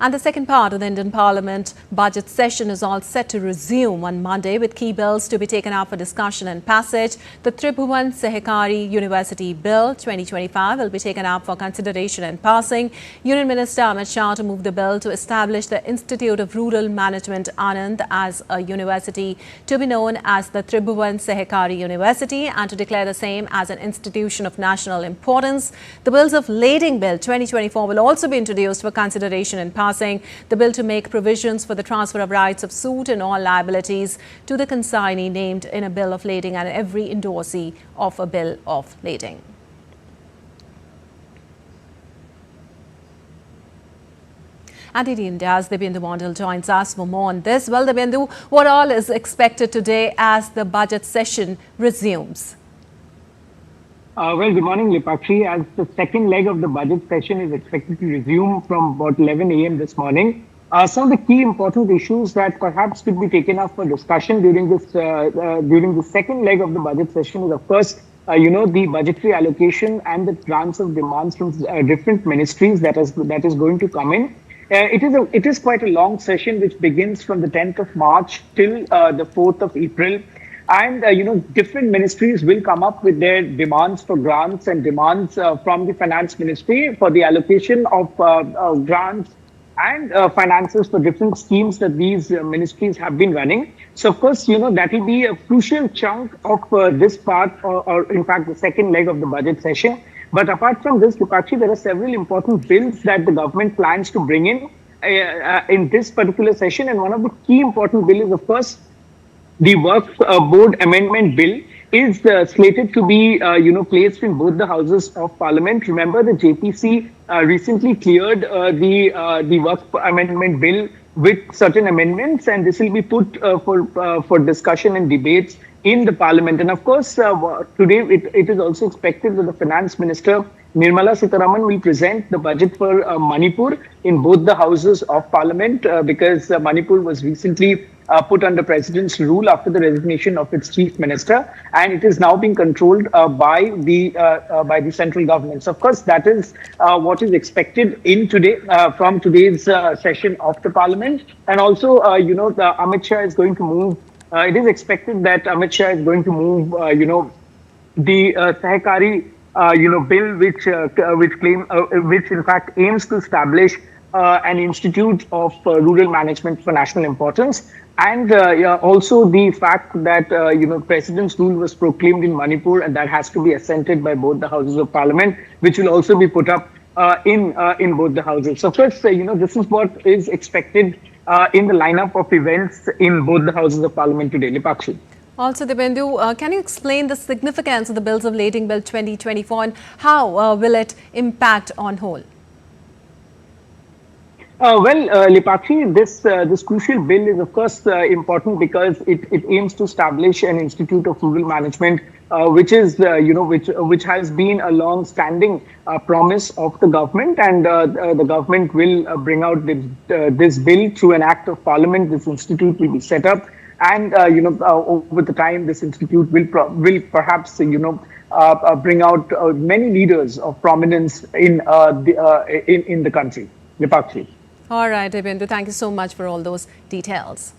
And the second part of the Indian Parliament budget session is all set to resume on Monday with key bills to be taken up for discussion and passage. The Tribhuvan Sehakari University Bill 2025 will be taken up for consideration and passing. Union Minister Amit Shah to move the bill to establish the Institute of Rural Management Anand as a university to be known as the Tribhuvan Sehakari University and to declare the same as an institution of national importance. The bills of lading bill 2024 will also be introduced for consideration and passing. The bill to make provisions for the transfer of rights of suit and all liabilities to the consignee named in a bill of lading and every endorsee of a bill of lading. And DD India's Dibyendu Mondal joins us for more on this. Well, Dibyendu, what all is expected today as the budget session resumes? Well, good morning, Lipakshi. As the second leg of the budget session is expected to resume from about 11 a.m. this morning, some of the key important issues that perhaps could be taken up for discussion during the second leg of the budget session is, of course, the budgetary allocation and the grants of demands from different ministries that is going to come in. It is quite a long session which begins from the 10th of March till the 4th of April. And, different ministries will come up with their demands for grants and demands from the finance ministry for the allocation of grants and finances for different schemes that these ministries have been running. So, of course, that will be a crucial chunk of this part or in fact, the second leg of the budget session. But apart from this, Lipakshi, there are several important bills that the government plans to bring in this particular session. And one of the key important bills is, of course, the Work Board Amendment Bill is slated to be, placed in both the houses of Parliament. Remember, the JPC recently cleared the Work Amendment Bill with certain amendments, and this will be put for discussion and debates in the Parliament. And of course, today it is also expected that the Finance Minister Nirmala Sitharaman will present the budget for Manipur in both the houses of Parliament because Manipur was recently put under President's rule after the resignation of its Chief Minister, and it is now being controlled by the central government. So, of course, that is what is expected from today's session of the Parliament. And also, the Amit Shah is going to move. It is expected that Amit Shah is going to move, the Sehakari, bill, which in fact aims to establish an institute of rural management for national importance, and also the fact that President's rule was proclaimed in Manipur, and that has to be assented by both the houses of Parliament, which will also be put up in both the houses. So first, this is what is expected in the lineup of events in both the houses of Parliament today. Lipakshi. Also, Dibyendu, can you explain the significance of the bills of lading bill 2024 and how will it impact on whole? Lipakshi, this crucial bill is, of course, important because it aims to establish an institute of rural management, which is, which has been a long-standing promise of the government, and the government will bring out this bill through an act of Parliament. This institute will be set up, and over the time, this institute will perhaps bring out many leaders of prominence in the country. Lipakshi. All right, Dibyendu, thank you so much for all those details.